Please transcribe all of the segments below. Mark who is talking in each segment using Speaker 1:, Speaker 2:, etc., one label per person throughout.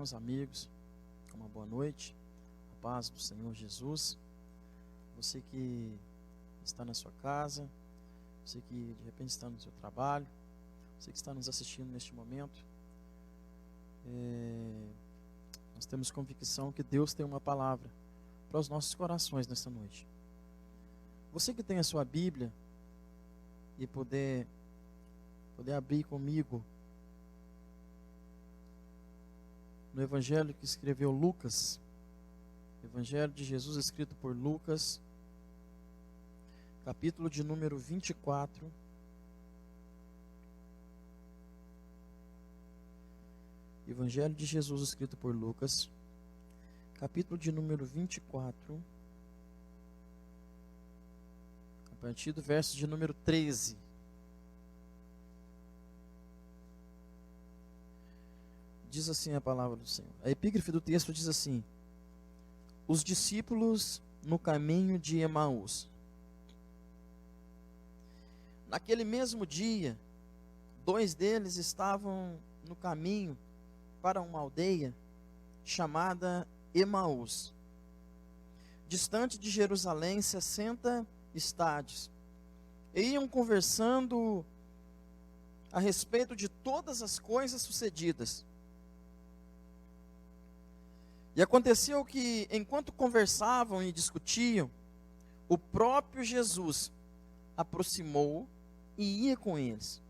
Speaker 1: irmãos, amigos, uma boa noite, a paz do Senhor Jesus. Você que está na sua casa, você que de repente está no seu trabalho, você que está nos assistindo neste momento, nós temos convicção que Deus tem uma palavra para os nossos corações nesta noite. Você que tem a sua Bíblia e poder abrir comigo no Evangelho que escreveu Lucas, Evangelho de Jesus escrito por Lucas, capítulo de número 24. Evangelho de Jesus escrito por Lucas, capítulo de número 24, a partir do verso de número 13. Diz assim a palavra do Senhor. A epígrafe do texto diz assim: os discípulos no caminho de Emaús. Naquele mesmo dia, 2 deles estavam no caminho para uma aldeia chamada Emaús, distante de Jerusalém 60 estádios. E iam conversando a respeito de todas as coisas sucedidas. E aconteceu que, enquanto conversavam e discutiam, o próprio Jesus aproximou e ia com eles.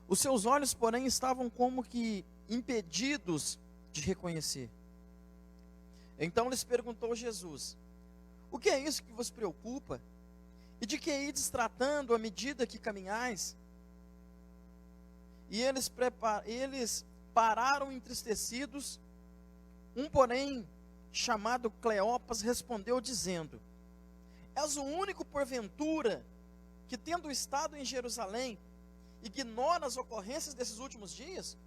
Speaker 1: Os seus olhos, porém, estavam como que impedidos de reconhecer. Então lhes perguntou Jesus: o que é isso que vos preocupa? E de que ides tratando à medida que caminhais? E eles pararam entristecidos. Um, porém, chamado Cleopas, respondeu dizendo: és o único, porventura, que tendo estado em Jerusalém, ignora as ocorrências desses últimos dias?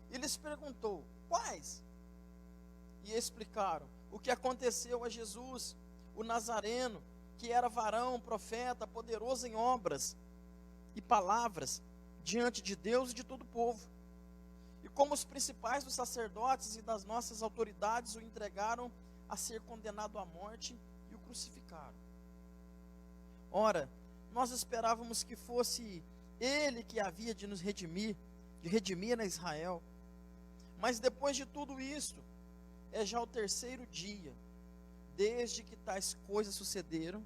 Speaker 1: E lhes perguntou: quais? E explicaram o que aconteceu a Jesus, o Nazareno, que era varão, profeta, poderoso em obras e palavras, diante de Deus e de todo o povo. E como os principais dos sacerdotes e das nossas autoridades o entregaram a ser condenado à morte e o crucificaram. Ora, nós esperávamos que fosse ele que havia de nos redimir, de redimir a Israel. Mas depois de tudo isto, é já o 3º dia, desde que tais coisas sucederam.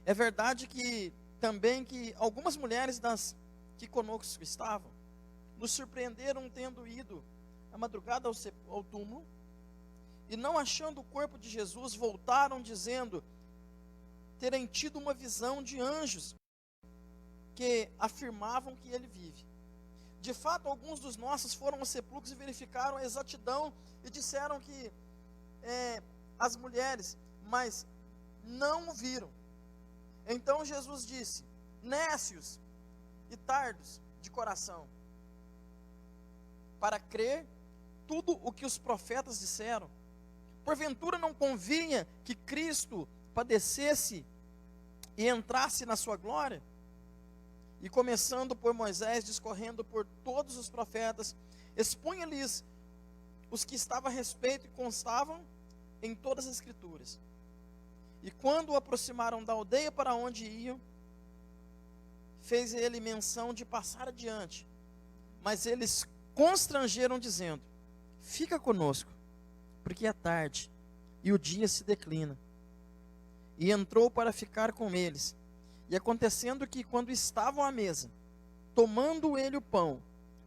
Speaker 1: É verdade que também que algumas mulheres das que conosco estavam, nos surpreenderam tendo ido à madrugada ao túmulo, e não achando o corpo de Jesus, voltaram dizendo terem tido uma visão de anjos, que afirmavam que ele vive. De fato, alguns dos nossos foram aos sepulcros e verificaram a exatidão, e disseram que as mulheres, mas não o viram. Então Jesus disse: nécios e tardos de coração, para crer tudo o que os profetas disseram. Porventura não convinha que Cristo padecesse e entrasse na sua glória? E começando por Moisés, discorrendo por todos os profetas, expunha-lhes os que estavam a respeito e constavam em todas as escrituras. E quando o aproximaram da aldeia para onde iam, fez ele menção de passar adiante, mas eles constrangeram dizendo: fica conosco, porque é tarde e o dia se declina. E entrou para ficar com eles. E acontecendo que, quando estavam à mesa, tomando ele o pão,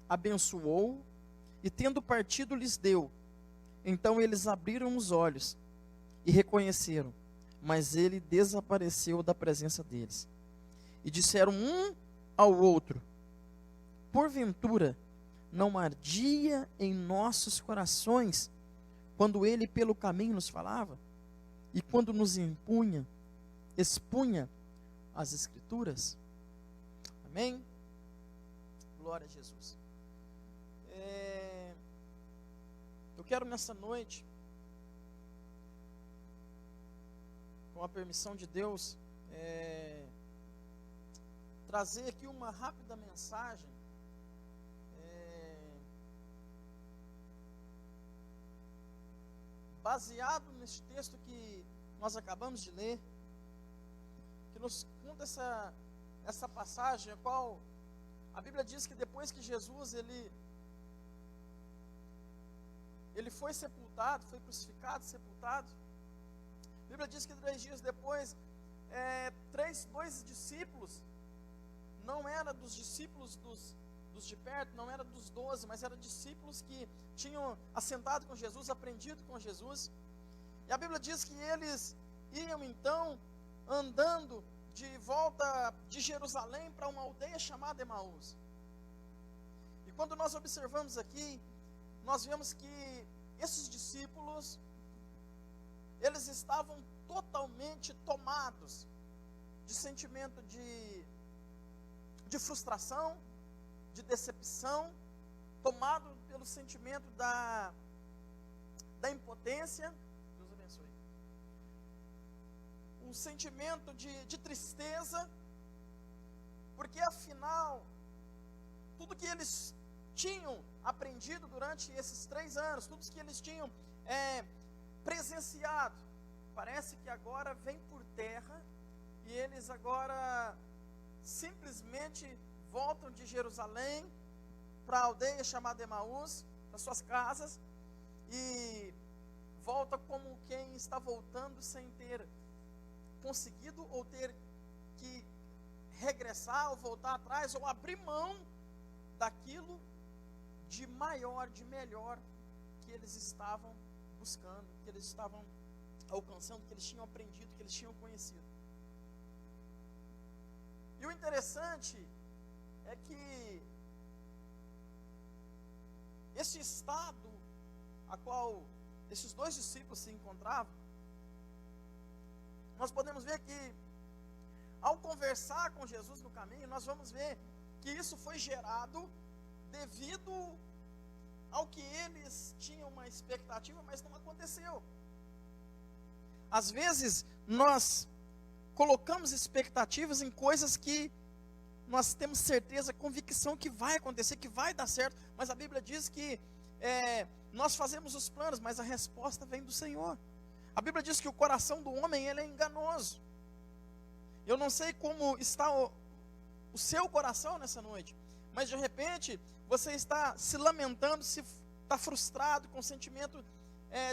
Speaker 1: abençoou e tendo partido lhes deu. Então eles abriram os olhos e reconheceram, mas ele desapareceu da presença deles. E disseram um ao outro: porventura não ardia em nossos corações quando ele pelo caminho nos falava, e quando nos expunha as escrituras? Amém? Glória a Jesus. Eu quero nessa noite, com a permissão de Deus, trazer aqui uma rápida mensagem baseado neste texto que nós acabamos de ler, que nos conta essa passagem, a qual a Bíblia diz que depois que Jesus ele foi sepultado, foi crucificado, sepultado, a Bíblia diz que 3 dias depois, dois discípulos, não era dos discípulos dos de perto, não era dos 12, mas eram discípulos que tinham assentado com Jesus, aprendido com Jesus, e a Bíblia diz que eles iam então andando de volta de Jerusalém para uma aldeia chamada Emaús. E quando nós observamos aqui, nós vemos que esses discípulos, eles estavam totalmente tomados de sentimento de frustração, de decepção, tomado pelo sentimento da impotência. Deus abençoe. Um sentimento de tristeza, porque afinal, tudo que eles tinham aprendido durante esses 3 anos, tudo que eles tinham presenciado, parece que agora vem por terra, e eles agora simplesmente voltam de Jerusalém para a aldeia chamada Emaús, para suas casas, e volta como quem está voltando sem ter conseguido, ou ter que regressar, ou voltar atrás, ou abrir mão daquilo de maior, de melhor que eles estavam buscando, que eles estavam alcançando, que eles tinham aprendido, que eles tinham conhecido. E o interessante é que esse estado a qual esses 2 discípulos se encontravam, nós podemos ver que ao conversar com Jesus no caminho, nós vamos ver que isso foi gerado devido ao que eles tinham uma expectativa, mas não aconteceu. Às vezes nós colocamos expectativas em coisas que nós temos certeza, convicção que vai acontecer, que vai dar certo, mas a Bíblia diz que nós fazemos os planos, mas a resposta vem do Senhor. A Bíblia diz que o coração do homem ele é enganoso. Eu não sei como está o seu coração nessa noite, mas de repente você está se lamentando, se está frustrado, com sentimento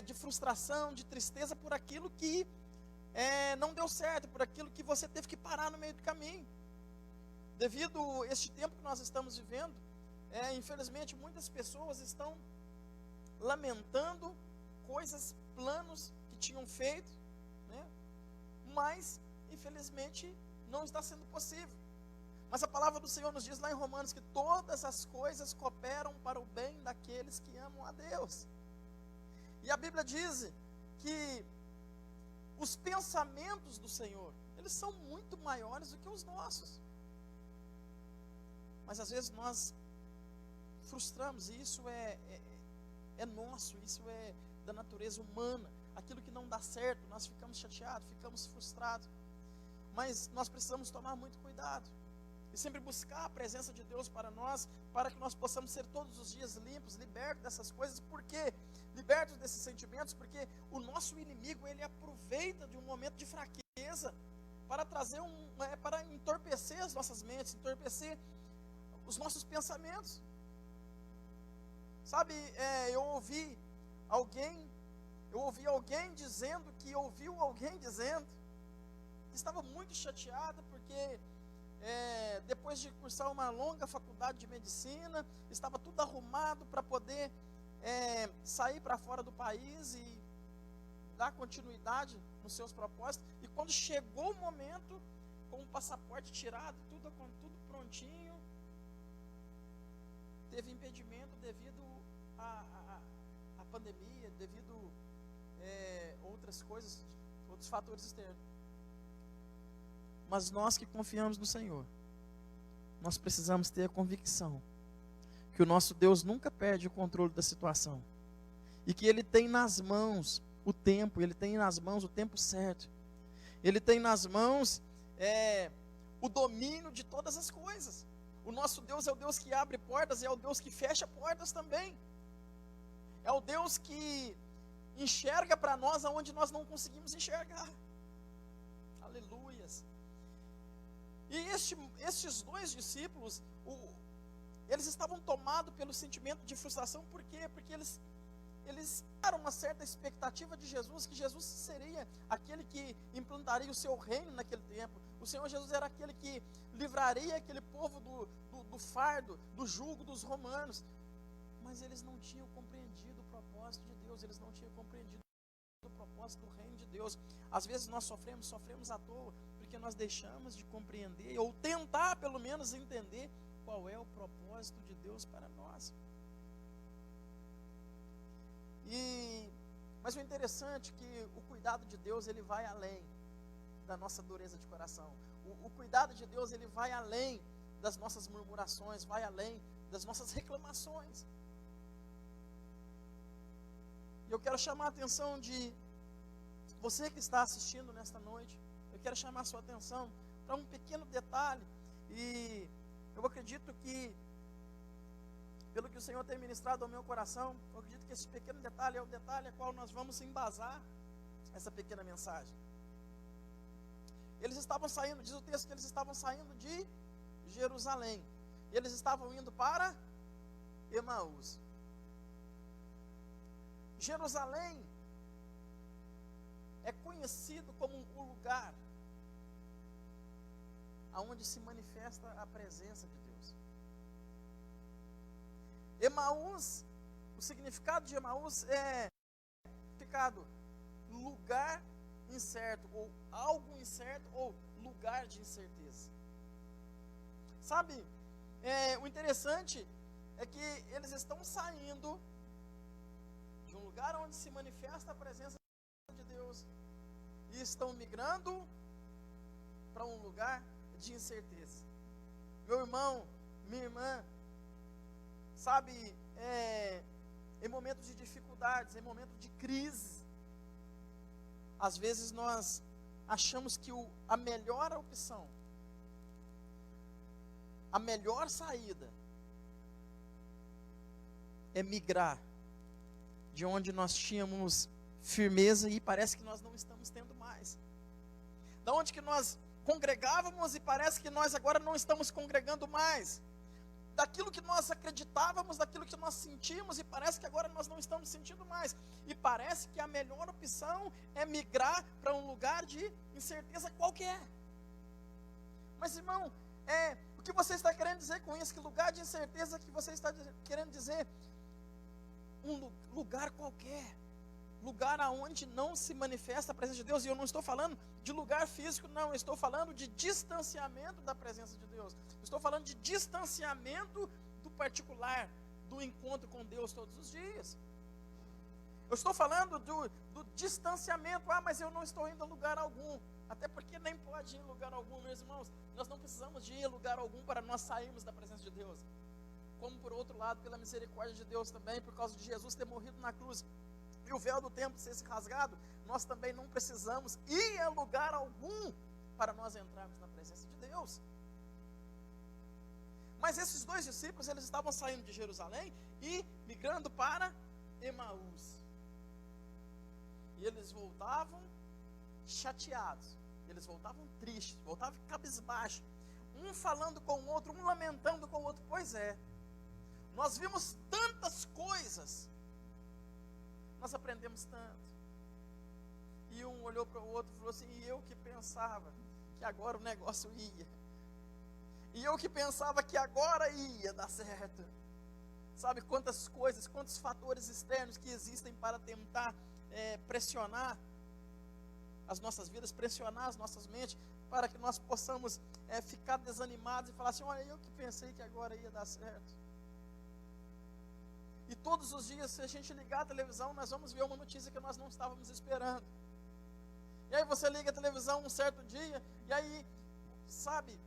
Speaker 1: de frustração, de tristeza por aquilo que não deu certo, por aquilo que você teve que parar no meio do caminho. Devido a este tempo que nós estamos vivendo, infelizmente muitas pessoas estão lamentando coisas, planos que tinham feito, né? Mas infelizmente não está sendo possível. Mas a palavra do Senhor nos diz lá em Romanos que todas as coisas cooperam para o bem daqueles que amam a Deus. E a Bíblia diz que os pensamentos do Senhor, eles são muito maiores do que os nossos. Mas às vezes nós frustramos, e isso é nosso, isso é da natureza humana. Aquilo que não dá certo, nós ficamos chateados, ficamos frustrados. Mas nós precisamos tomar muito cuidado e sempre buscar a presença de Deus para nós, para que nós possamos ser todos os dias limpos, libertos dessas coisas. Por quê? Libertos desses sentimentos, porque o nosso inimigo, ele aproveita de um momento de fraqueza para trazer para entorpecer as nossas mentes, entorpecer os nossos pensamentos. Sabe, eu ouvi alguém dizendo que ouviu alguém dizendo que estava muito chateada porque depois de cursar uma longa faculdade de medicina, estava tudo arrumado para poder sair para fora do país e dar continuidade nos seus propósitos, e quando chegou o momento, com o passaporte tirado, tudo prontinho, teve impedimento devido à pandemia, devido outras coisas, outros fatores externos. Mas nós que confiamos no Senhor, nós precisamos ter a convicção que o nosso Deus nunca perde o controle da situação, e que Ele tem nas mãos o tempo, Ele tem nas mãos o tempo certo, Ele tem nas mãos o domínio de todas as coisas. O nosso Deus é o Deus que abre portas, e é o Deus que fecha portas também. É o Deus que enxerga para nós aonde nós não conseguimos enxergar. Aleluias. E estes dois discípulos, eles estavam tomados pelo sentimento de frustração. Por quê? Porque eles tinham uma certa expectativa de Jesus, que Jesus seria aquele que implantaria o seu reino naquele tempo. O Senhor Jesus era aquele que livraria aquele povo do fardo, do jugo dos romanos. Mas eles não tinham compreendido o propósito de Deus, eles não tinham compreendido o propósito do reino de Deus. Às vezes nós sofremos à toa, porque nós deixamos de compreender, ou tentar pelo menos entender qual é o propósito de Deus para nós. Mas o interessante é que o cuidado de Deus, ele vai além da nossa dureza de coração. O cuidado de Deus, ele vai além das nossas murmurações, vai além das nossas reclamações. E eu quero chamar a atenção de você que está assistindo nesta noite. Eu quero chamar a sua atenção para um pequeno detalhe. E eu acredito que, pelo que o Senhor tem ministrado ao meu coração, eu acredito que esse pequeno detalhe é o detalhe a qual nós vamos embasar essa pequena mensagem. Eles estavam saindo, diz o texto que eles estavam saindo de Jerusalém. E eles estavam indo para Emaús. Jerusalém é conhecido como um lugar aonde se manifesta a presença de Deus. Emaús, o significado de Emaús é lugar incerto, ou algo incerto, ou lugar de incerteza. Sabe, o interessante é que eles estão saindo de um lugar onde se manifesta a presença de Deus e estão migrando para um lugar de incerteza. Meu irmão, minha irmã, sabe, em momentos de dificuldades, em momentos de crise, às vezes nós achamos que a melhor opção, a melhor saída é migrar de onde nós tínhamos firmeza e parece que nós não estamos tendo mais. Da onde que nós congregávamos e parece que nós agora não estamos congregando mais. Daquilo que nós acreditávamos, daquilo que nós sentimos e parece que agora nós não estamos sentindo mais. E parece que a melhor opção é migrar para um lugar de incerteza qualquer. Mas, irmão, o que você está querendo dizer com isso? Que lugar de incerteza que você está querendo dizer? Um lugar qualquer. Lugar aonde não se manifesta a presença de Deus. E eu não estou falando de lugar físico, não. Eu estou falando de distanciamento da presença de Deus. Eu estou falando de distanciamento do particular, do encontro com Deus todos os dias. Eu estou falando do distanciamento. Mas eu não estou indo a lugar algum. Até porque nem pode ir a lugar algum, meus irmãos. Nós não precisamos de ir a lugar algum para nós sairmos da presença de Deus. Como por outro lado, pela misericórdia de Deus também, por causa de Jesus ter morrido na cruz e o véu do templo ser rasgado, nós também não precisamos ir a lugar algum para nós entrarmos na presença de Deus. Mas esses dois discípulos, eles estavam saindo de Jerusalém e migrando para Emaús. E eles voltavam chateados, eles voltavam tristes, voltavam cabisbaixos, um falando com o outro, um lamentando com o outro. Pois é, nós vimos tantas coisas, nós aprendemos tanto. E um olhou para o outro e falou assim: e eu que pensava que agora o negócio ia. E eu que pensava que agora ia dar certo. Sabe quantas coisas, quantos fatores externos que existem para tentar pressionar as nossas vidas, pressionar as nossas mentes, para que nós possamos ficar desanimados e falar assim: olha, eu que pensei que agora ia dar certo. E todos os dias, se a gente ligar a televisão, nós vamos ver uma notícia que nós não estávamos esperando. E aí você liga a televisão um certo dia, e aí, sabe,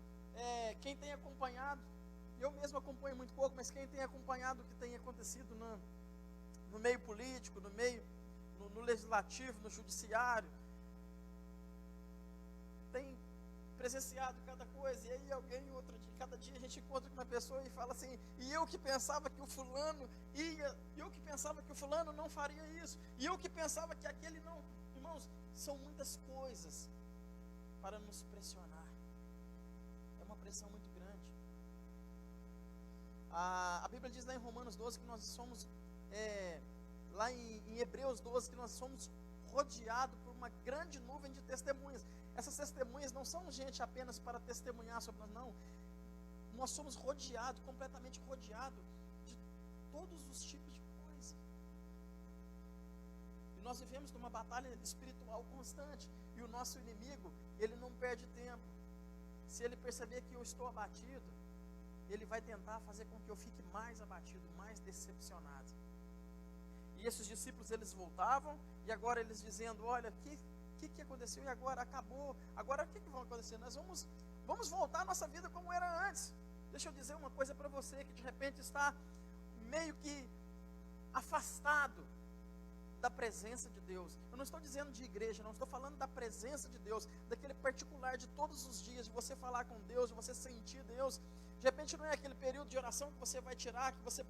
Speaker 1: quem tem acompanhado, eu mesmo acompanho muito pouco, mas quem tem acompanhado o que tem acontecido no meio político, no legislativo, no judiciário, tem presenciado cada coisa. E aí cada dia a gente encontra com uma pessoa e fala assim: e eu que pensava que o fulano ia, e eu que pensava que o fulano não faria isso, e eu que pensava que aquele não. Irmãos, são muitas coisas para nos pressionar. É uma pressão muito grande. A Bíblia diz lá em Romanos 12 que nós somos, lá em Hebreus 12, que nós somos rodeados por uma grande nuvem de testemunhas. Essas testemunhas não são gente apenas para testemunhar sobre nós, não. Nós somos rodeados, completamente rodeados de todos os tipos de coisa. E nós vivemos numa batalha espiritual constante. E o nosso inimigo, ele não perde tempo. Se ele perceber que eu estou abatido, ele vai tentar fazer com que eu fique mais abatido, mais decepcionado. E esses discípulos, eles voltavam, e agora eles dizendo, olha, o que aconteceu? E agora acabou, agora o que vai acontecer? Nós vamos voltar à nossa vida como era antes. Deixa eu dizer uma coisa para você, que de repente está meio que afastado da presença de Deus. Eu não estou dizendo de igreja, não estou falando da presença de Deus, daquele particular de todos os dias, de você falar com Deus, de você sentir Deus. De repente não é aquele período de oração que você vai tirar, que você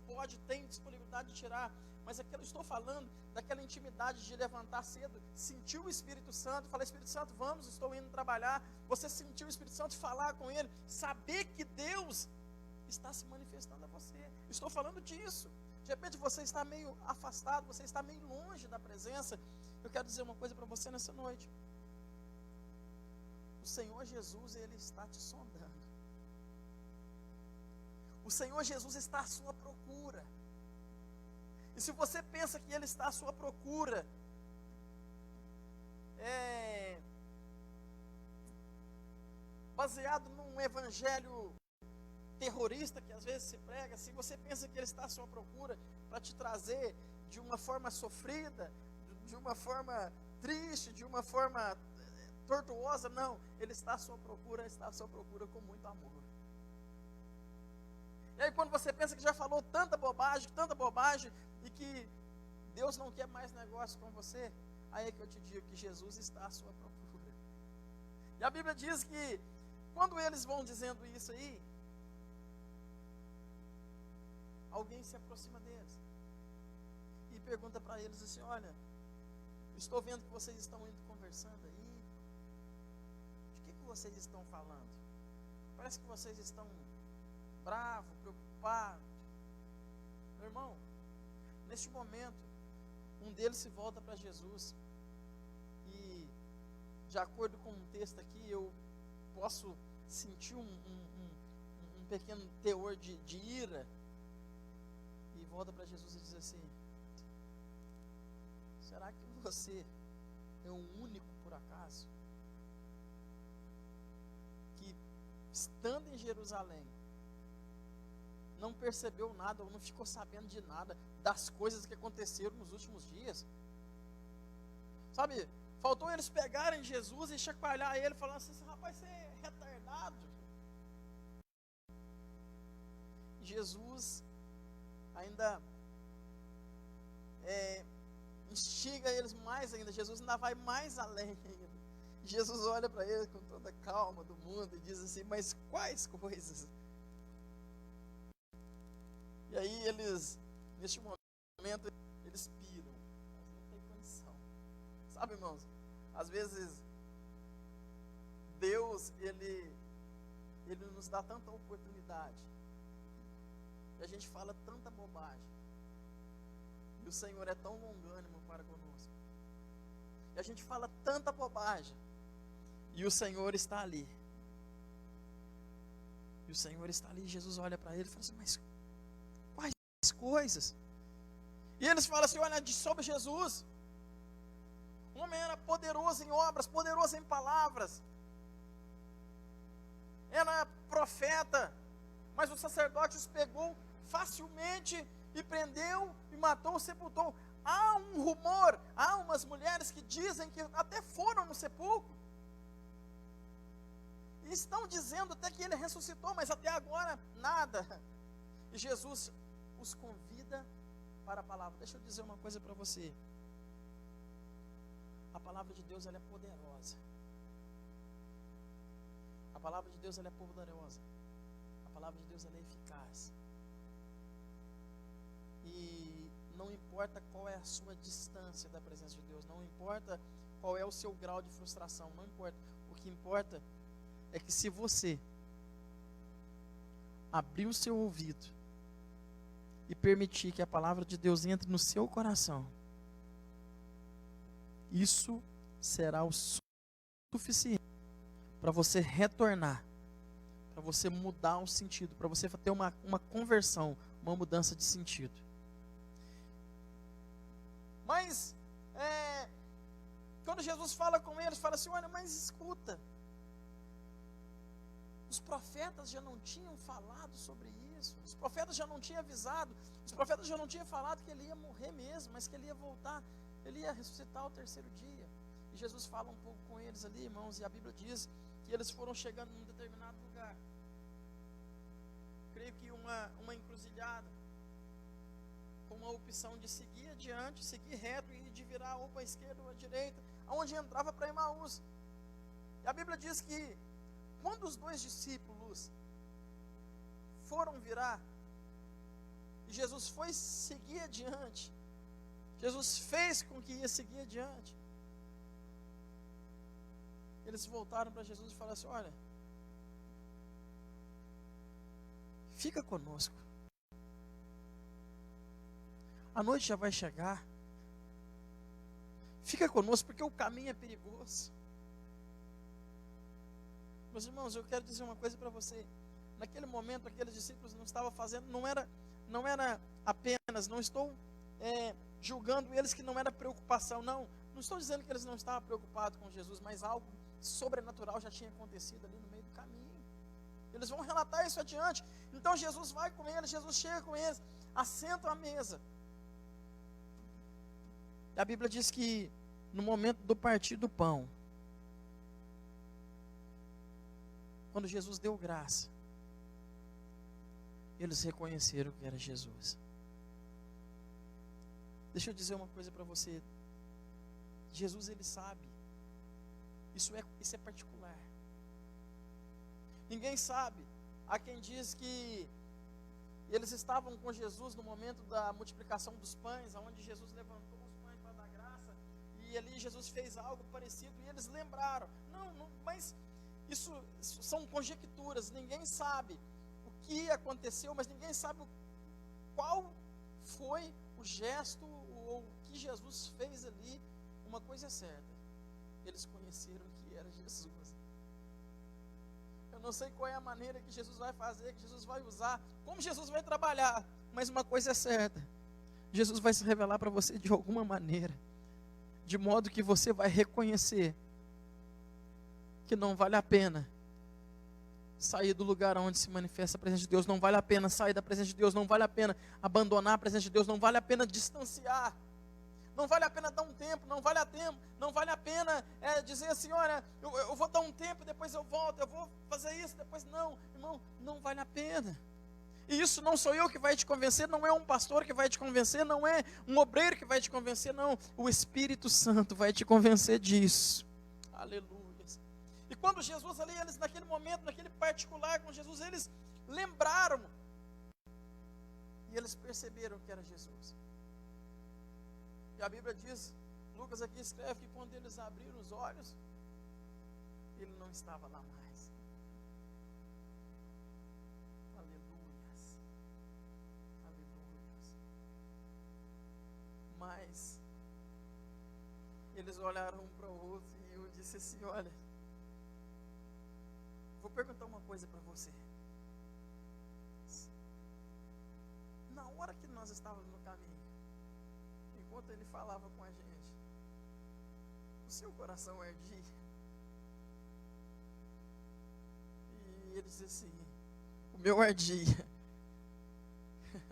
Speaker 1: tem disponibilidade de tirar, mas eu estou falando daquela intimidade de levantar cedo, sentir o Espírito Santo, falar, Espírito Santo, vamos, estou indo trabalhar, você sentir o Espírito Santo, falar com Ele, saber que Deus está se manifestando a você. Estou falando disso. De repente você está meio afastado, você está meio longe da presença. Eu quero dizer uma coisa para você nessa noite. O Senhor Jesus, Ele está te sondando. O Senhor Jesus está à sua procura. E se você pensa que Ele está à sua procura, baseado num evangelho terrorista que às vezes se prega, se você pensa que Ele está à sua procura para te trazer de uma forma sofrida, de uma forma triste, de uma forma tortuosa, não, Ele está à sua procura com muito amor. E aí quando você pensa que já falou tanta bobagem, e que Deus não quer mais negócio com você, aí é que eu te digo que Jesus está à sua procura. E a Bíblia diz que quando eles vão dizendo isso aí, alguém se aproxima deles e pergunta para eles assim, olha, estou vendo que vocês estão indo conversando aí, de que vocês estão falando? Parece que vocês estão bravos, preocupados. Meu irmão, neste momento, um deles se volta para Jesus e, de acordo com um texto aqui, eu posso sentir um pequeno teor de ira, e volta para Jesus e diz assim, será que você é o único por acaso que, estando em Jerusalém, não percebeu nada ou não ficou sabendo de nada das coisas que aconteceram nos últimos dias? Sabe, faltou eles pegarem Jesus e chacoalhar ele, falando assim, rapaz, você é retardado. Jesus ainda instiga eles mais ainda. Jesus ainda vai mais além ainda. Jesus olha para eles com toda a calma do mundo e diz assim, mas quais coisas? E aí eles, neste momento, eles piram, mas não tem condição. Sabe, irmãos, às vezes Deus, ele nos dá tanta oportunidade, e a gente fala tanta bobagem, e o Senhor é tão longânimo para conosco, e a gente fala tanta bobagem, e o Senhor está ali. E o Senhor está ali, Jesus olha para ele e fala assim, mas quais coisas? E eles falam assim, olha, sobre Jesus, o homem era poderoso em obras, poderoso em palavras, era profeta, mas o sacerdote os pegou facilmente e prendeu e matou, sepultou. Há um rumor, há umas mulheres que dizem que até foram no sepulcro, e estão dizendo até que ele ressuscitou, mas até agora nada. E Jesus os convida para a palavra. Deixa eu dizer uma coisa para você. A palavra de Deus, ela é poderosa. A palavra de Deus, ela é poderosa. A palavra de Deus, ela é eficaz. E não importa importa qual é a sua distância da presença de Deus, não importa qual é o seu grau de frustração, não importa. O que importa é que se você abrir o seu ouvido e permitir que a palavra de Deus entre no seu coração, isso será o suficiente para você retornar, para você mudar o sentido, para você ter uma conversão, uma mudança de sentido. Mas, quando Jesus fala com eles, fala assim: olha, mas escuta, os profetas já não tinham falado sobre isso, os profetas já não tinham avisado, os profetas já não tinham falado que ele ia morrer mesmo, mas que ele ia voltar, ele ia ressuscitar ao terceiro dia. E Jesus fala um pouco com eles ali, irmãos, e a Bíblia diz que eles foram chegando num determinado lugar, creio que uma encruzilhada, com uma opção de seguir adiante, seguir reto e de virar ou para a esquerda ou à direita, aonde entrava para Emaús. E a Bíblia diz que quando os dois discípulos foram virar, e Jesus foi seguir adiante, Jesus fez com que ia seguir adiante, eles voltaram para Jesus e falaram assim: olha, fica conosco, a noite já vai chegar, fica conosco, porque o caminho é perigoso. Meus irmãos, eu quero dizer uma coisa para você. Naquele momento, aqueles discípulos não estavam fazendo, não era apenas, não estou julgando eles que não era preocupação, não estou dizendo que eles não estavam preocupados com Jesus, mas algo sobrenatural já tinha acontecido ali no meio do caminho. Eles vão relatar isso adiante. Então Jesus vai com eles, Jesus chega com eles, assenta à mesa. E a Bíblia diz que no momento do partir do pão, quando Jesus deu graça, eles reconheceram que era Jesus. Deixa eu dizer uma coisa para você. Jesus, ele sabe. Isso é particular. Ninguém sabe. Há quem diz que eles estavam com Jesus no momento da multiplicação dos pães, onde Jesus levantou os pães para dar graça, e ali Jesus fez algo parecido, e eles lembraram. Não, mas isso são conjecturas, ninguém sabe o que aconteceu, mas ninguém sabe qual foi o gesto ou o que Jesus fez ali. Uma coisa é certa, eles conheceram que era Jesus. Eu não sei qual é a maneira que Jesus vai fazer, que Jesus vai usar, como Jesus vai trabalhar, mas uma coisa é certa, Jesus vai se revelar para você de alguma maneira, de modo que você vai reconhecer que não vale a pena sair do lugar onde se manifesta a presença de Deus, não vale a pena sair da presença de Deus, não vale a pena abandonar a presença de Deus, não vale a pena distanciar, não vale a pena dar um tempo, não vale a pena dizer assim: olha, eu vou dar um tempo, depois eu volto, eu vou fazer isso, depois não, irmão, não vale a pena. E isso não sou eu que vai te convencer, não é um pastor que vai te convencer, não é um obreiro que vai te convencer, não, o Espírito Santo vai te convencer disso. Aleluia. E quando Jesus ali, eles naquele momento, naquele particular com Jesus, eles lembraram, e eles perceberam que era Jesus. E a Bíblia diz, Lucas aqui escreve que quando eles abriram os olhos, ele não estava lá mais. Aleluias. Aleluias. Mas eles olharam um para o outro e eu disse assim: olha, vou perguntar uma coisa para você. Na hora que nós estávamos no caminho, enquanto ele falava com a gente, o seu coração ardia? E ele disse assim: o meu ardia.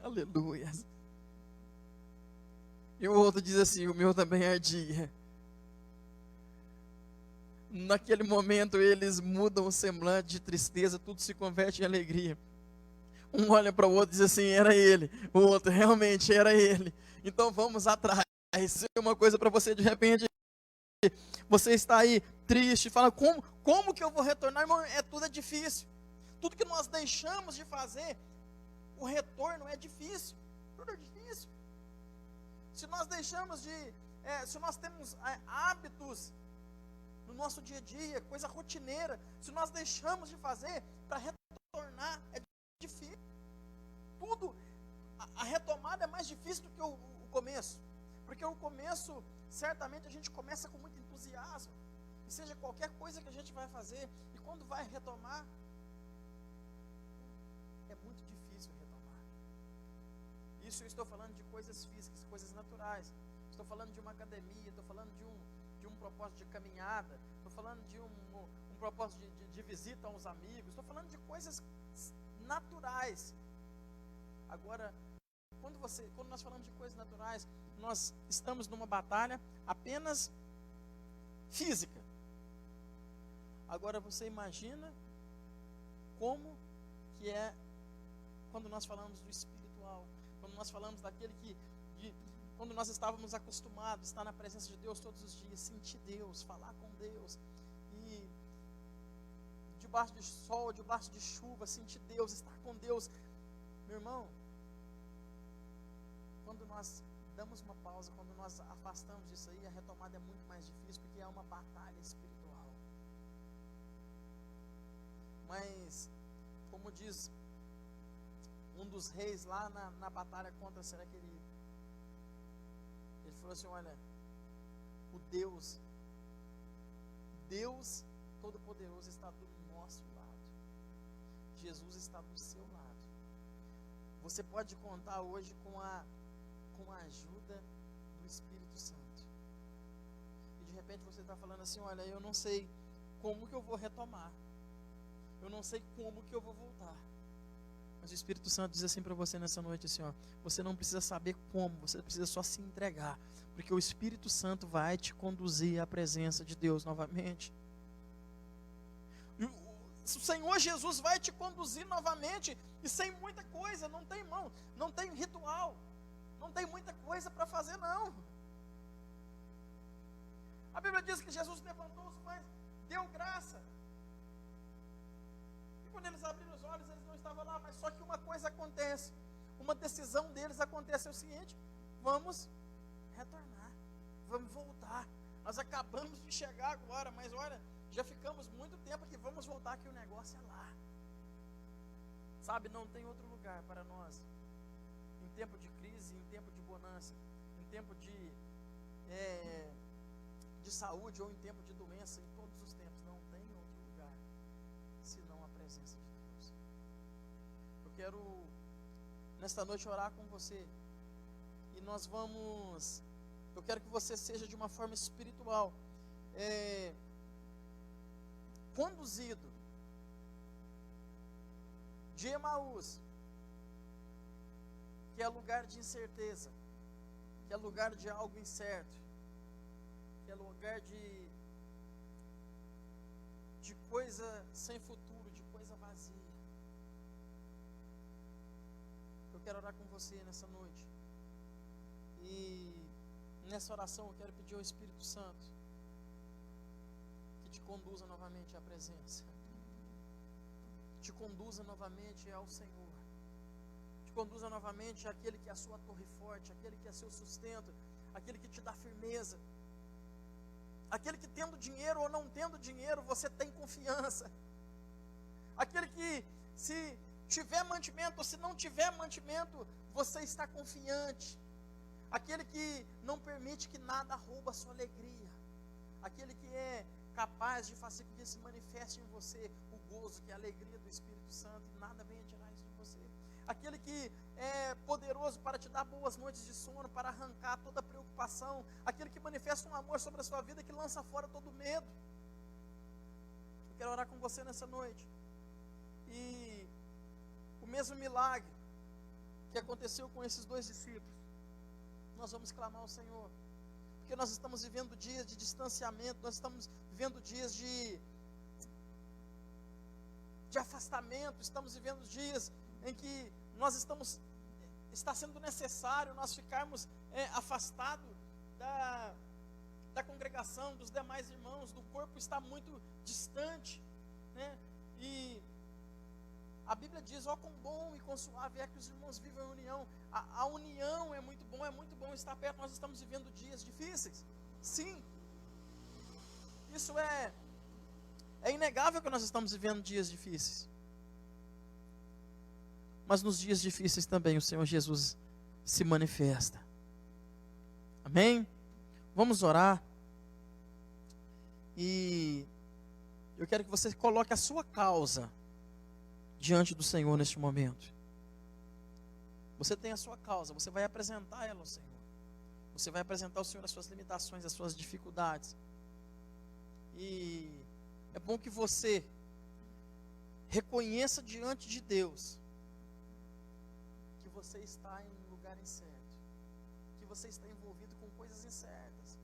Speaker 1: Aleluia. E o outro diz assim: o meu também ardia. Naquele momento eles mudam o semblante de tristeza, tudo se converte em alegria. Um olha para o outro e diz assim: era ele. O outro: realmente era ele. Então vamos atrás. Isso é uma coisa para você, de repente você está aí triste, fala: como que eu vou retornar? Irmão, tudo é difícil. Tudo que nós deixamos de fazer, o retorno é difícil. Tudo é difícil. se nós deixamos se nós temos hábitos no nosso dia a dia, coisa rotineira, se nós deixamos de fazer, para retornar é difícil. A retomada é mais difícil do que o começo, porque o começo, certamente a gente começa com muito entusiasmo, e seja qualquer coisa que a gente vai fazer, e quando vai retomar, é muito difícil retomar. Isso eu estou falando de coisas físicas, coisas naturais. Estou falando de uma academia, estou falando de um propósito de caminhada, estou falando de um propósito de visita a uns amigos, estou falando de coisas naturais. Agora, quando nós falamos de coisas naturais, nós estamos numa batalha apenas física. Agora você imagina como que é quando nós falamos do espiritual, quando nós falamos daquele quando nós estávamos acostumados a estar na presença de Deus todos os dias, sentir Deus, falar com Deus, e debaixo de sol, debaixo de chuva, sentir Deus, estar com Deus. Meu irmão, quando nós damos uma pausa, quando nós afastamos disso aí, a retomada é muito mais difícil, porque é uma batalha espiritual. Mas, como diz um dos reis lá na batalha contra Senaqueribe, ele falou assim: olha, o Deus Todo-Poderoso está do nosso lado, Jesus está do seu lado. Você pode contar hoje com a ajuda do Espírito Santo. E de repente você está falando assim: olha, eu não sei como que eu vou retomar, eu não sei como que eu vou voltar. Mas o Espírito Santo diz assim para você nessa noite, assim, ó, você não precisa saber como, você precisa só se entregar, porque o Espírito Santo vai te conduzir à presença de Deus novamente. O Senhor Jesus vai te conduzir novamente, e sem muita coisa, não tem ritual, não tem muita coisa para fazer, não. A Bíblia diz que Jesus levantou os pães, deu graça, e quando eles abriram os olhos, eles não estavam lá, mas só que uma coisa acontece, uma decisão deles acontece, é o seguinte: vamos retornar, vamos voltar, nós acabamos de chegar agora, mas olha, já ficamos muito tempo aqui, vamos voltar, que o negócio é lá. Sabe, não tem outro lugar para nós, em tempo de crise, em tempo de bonança, em tempo de saúde ou em tempo de doença, em todos os tempos, não tem outro lugar senão a presença de Deus. Eu quero nesta noite orar com você, e eu quero que você seja de uma forma espiritual conduzido de Emaús, que é lugar de incerteza, que é lugar de algo incerto, que é lugar de coisa sem futuro, de coisa vazia. Eu quero orar com você nessa noite, e nessa oração eu quero pedir ao Espírito Santo que te conduza novamente à presença, te conduza novamente ao Senhor, te conduza novamente àquele que é a sua torre forte, aquele que é seu sustento, aquele que te dá firmeza, aquele que, tendo dinheiro ou não tendo dinheiro, você tem confiança, aquele que, se tiver mantimento ou se não tiver mantimento, você está confiante, aquele que não permite que nada rouba a sua alegria, aquele que é capaz de fazer com que se manifeste em você o gozo, que é a alegria do Espírito Santo, e nada venha tirar isso de você, aquele que é poderoso para te dar boas noites de sono, para arrancar toda preocupação, aquele que manifesta um amor sobre a sua vida, que lança fora todo medo. Eu quero orar com você nessa noite, e o mesmo milagre que aconteceu com esses dois discípulos, nós vamos clamar ao Senhor, porque nós estamos vivendo dias de distanciamento, nós estamos vivendo dias de afastamento, estamos vivendo dias em que está sendo necessário nós ficarmos afastados da congregação, dos demais irmãos, do corpo está muito distante, né? E a Bíblia diz: ó, quão bom e quão suave é que os irmãos vivam em união. A união é muito bom estar perto. Nós estamos vivendo dias difíceis, sim. Isso é inegável que nós estamos vivendo dias difíceis. Mas nos dias difíceis também o Senhor Jesus se manifesta. Amém? Vamos orar. E eu quero que você coloque a sua causa diante do Senhor neste momento. Você tem a sua causa, você vai apresentar ela ao Senhor. Você vai apresentar ao Senhor as suas limitações, as suas dificuldades. E é bom que você reconheça diante de Deus que você está em um lugar incerto, que você está envolvido com coisas incertas.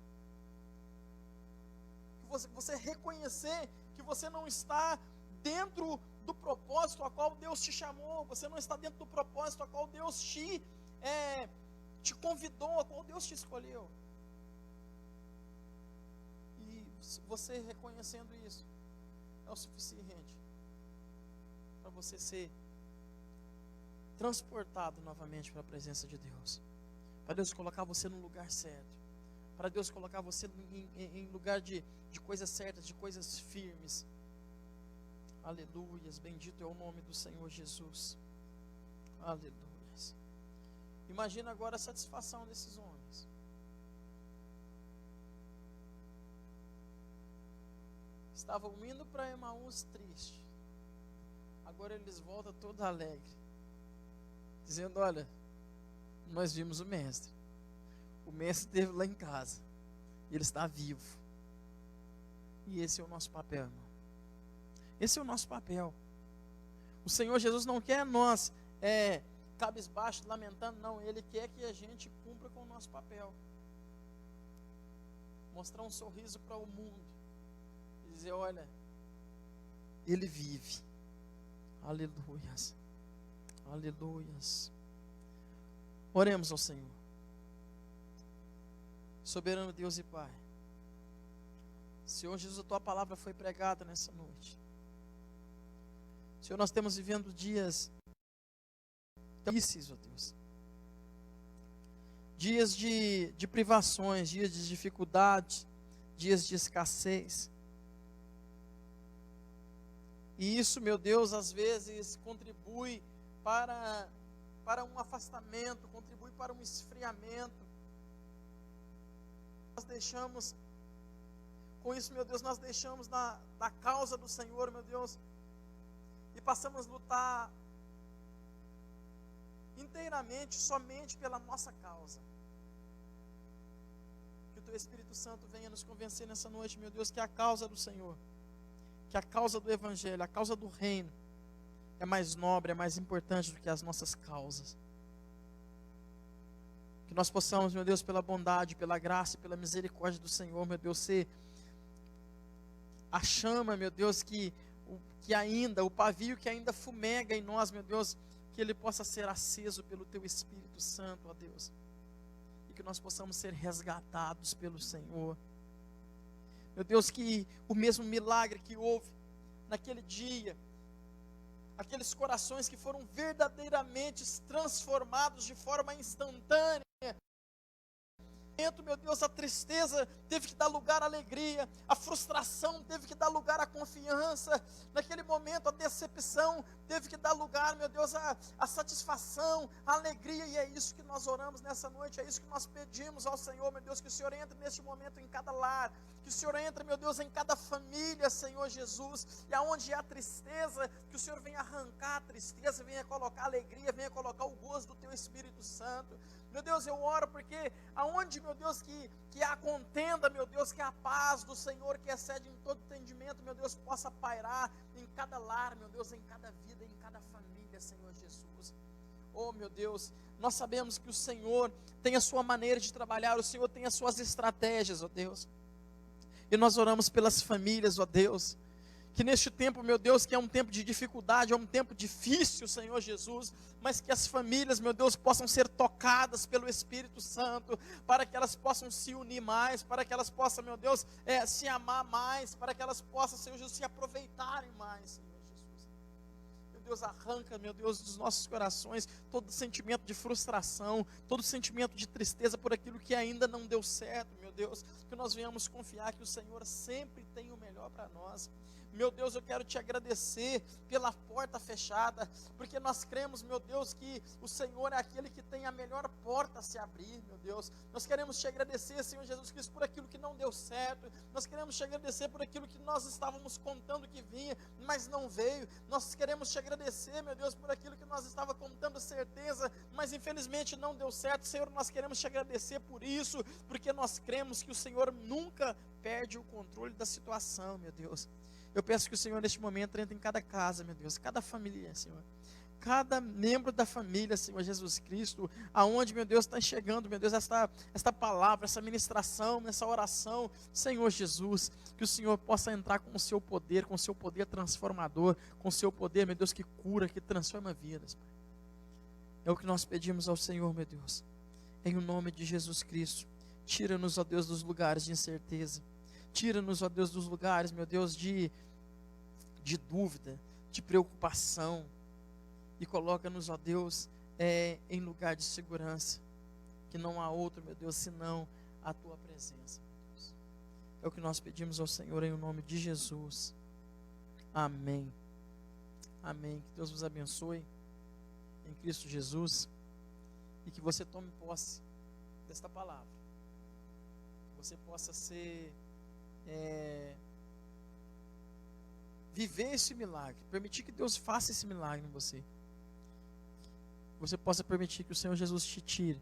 Speaker 1: Que você reconhecer que você não está dentro do propósito a qual Deus te chamou, você não está dentro do propósito a qual Deus te convidou, a qual Deus te escolheu. E você reconhecendo isso é o suficiente para você ser transportado novamente para a presença de Deus, para Deus colocar você no lugar certo, para Deus colocar você em lugar de coisas certas, de coisas firmes. Aleluias, bendito é o nome do Senhor Jesus. Aleluias. Imagina agora a satisfação desses homens. Estavam indo para Emaús triste. Agora eles voltam todo alegre, dizendo: olha, nós vimos o mestre. O mestre esteve lá em casa e ele está vivo. E esse é o nosso papel, irmão. Esse é o nosso papel. O Senhor Jesus não quer nós cabisbaixo, lamentando, não. Ele quer que a gente cumpra com o nosso papel. Mostrar um sorriso para o mundo e dizer: olha, ele vive. Aleluias. Aleluias. Oremos ao Senhor. Soberano Deus e Pai, Senhor Jesus, a Tua palavra foi pregada nessa noite. Senhor, nós estamos vivendo dias difíceis, ó Deus. Dias de privações, dias de dificuldade, dias de escassez. E isso, meu Deus, às vezes contribui para um afastamento, contribui para um esfriamento. Nós deixamos, com isso, meu Deus, nós deixamos da causa do Senhor, meu Deus, e passamos a lutar inteiramente, somente pela nossa causa. Que o Teu Espírito Santo venha nos convencer nessa noite, meu Deus, que a causa do Senhor, que a causa do Evangelho, a causa do Reino, é mais nobre, é mais importante do que as nossas causas. Que nós possamos, meu Deus, pela bondade, pela graça e pela misericórdia do Senhor, meu Deus, ser a chama, meu Deus, que ainda, o pavio que ainda fumega em nós, meu Deus, que ele possa ser aceso pelo Teu Espírito Santo, ó Deus. E que nós possamos ser resgatados pelo Senhor. Meu Deus, que o mesmo milagre que houve naquele dia, aqueles corações que foram verdadeiramente transformados de forma instantânea, meu Deus, a tristeza teve que dar lugar à alegria, a frustração teve que dar lugar à confiança, naquele momento a decepção teve que dar lugar, meu Deus, à satisfação, à alegria, e é isso que nós oramos nessa noite, é isso que nós pedimos ao Senhor, meu Deus, que o Senhor entre neste momento em cada lar, que o Senhor entre, meu Deus, em cada família, Senhor Jesus, e aonde há tristeza, que o Senhor venha arrancar a tristeza, venha colocar a alegria, venha colocar o gozo do Teu Espírito Santo. Meu Deus, eu oro porque aonde, meu Deus, que há contenda, meu Deus, que a paz do Senhor, que excede em todo entendimento, meu Deus, possa pairar em cada lar, meu Deus, em cada vida, em cada família, Senhor Jesus. Oh, meu Deus, nós sabemos que o Senhor tem a sua maneira de trabalhar, o Senhor tem as suas estratégias, ó Deus. E nós oramos pelas famílias, ó Deus, que neste tempo, meu Deus, que é um tempo de dificuldade, é um tempo difícil, Senhor Jesus, mas que as famílias, meu Deus, possam ser tocadas pelo Espírito Santo, para que elas possam se unir mais, para que elas possam, meu Deus, se amar mais, para que elas possam, Senhor Jesus, se aproveitarem mais, Senhor Jesus. Meu Deus, arranca, meu Deus, dos nossos corações todo sentimento de frustração, todo sentimento de tristeza por aquilo que ainda não deu certo, meu Deus, que nós venhamos confiar que o Senhor sempre tem o melhor para nós. Meu Deus, eu quero te agradecer pela porta fechada, porque nós cremos, meu Deus, que o Senhor é aquele que tem a melhor porta a se abrir, meu Deus. Nós queremos te agradecer, Senhor Jesus Cristo, por aquilo que não deu certo. Nós queremos te agradecer por aquilo que nós estávamos contando que vinha, mas não veio. Nós queremos te agradecer, meu Deus, por aquilo que nós estávamos contando certeza, mas infelizmente não deu certo. Senhor, nós queremos te agradecer por isso, porque nós cremos que o Senhor nunca perde o controle da situação, meu Deus. Eu peço que o Senhor neste momento entre em cada casa, meu Deus, cada família, Senhor, cada membro da família, Senhor Jesus Cristo, aonde, meu Deus, está chegando, meu Deus, esta palavra, essa ministração, essa oração, Senhor Jesus, que o Senhor possa entrar com o seu poder transformador, com o seu poder, meu Deus, que cura, que transforma vidas, Pai. É o que nós pedimos ao Senhor, meu Deus, em o nome de Jesus Cristo. Tira-nos, ó Deus, dos lugares de incerteza, tira-nos, ó Deus, dos lugares, meu Deus, de dúvida, de preocupação, e coloca-nos, ó Deus, em lugar de segurança, que não há outro, meu Deus, senão a tua presença, meu Deus. É o que nós pedimos ao Senhor em nome de Jesus. Amém. Amém. Que Deus vos abençoe em Cristo Jesus, e que você tome posse desta palavra, que você possa ser viver esse milagre, permitir que Deus faça esse milagre em você, que você possa permitir que o Senhor Jesus te tire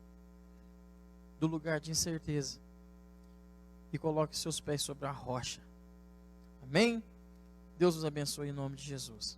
Speaker 1: do lugar de incerteza e coloque seus pés sobre a rocha. Amém? Deus os abençoe em nome de Jesus.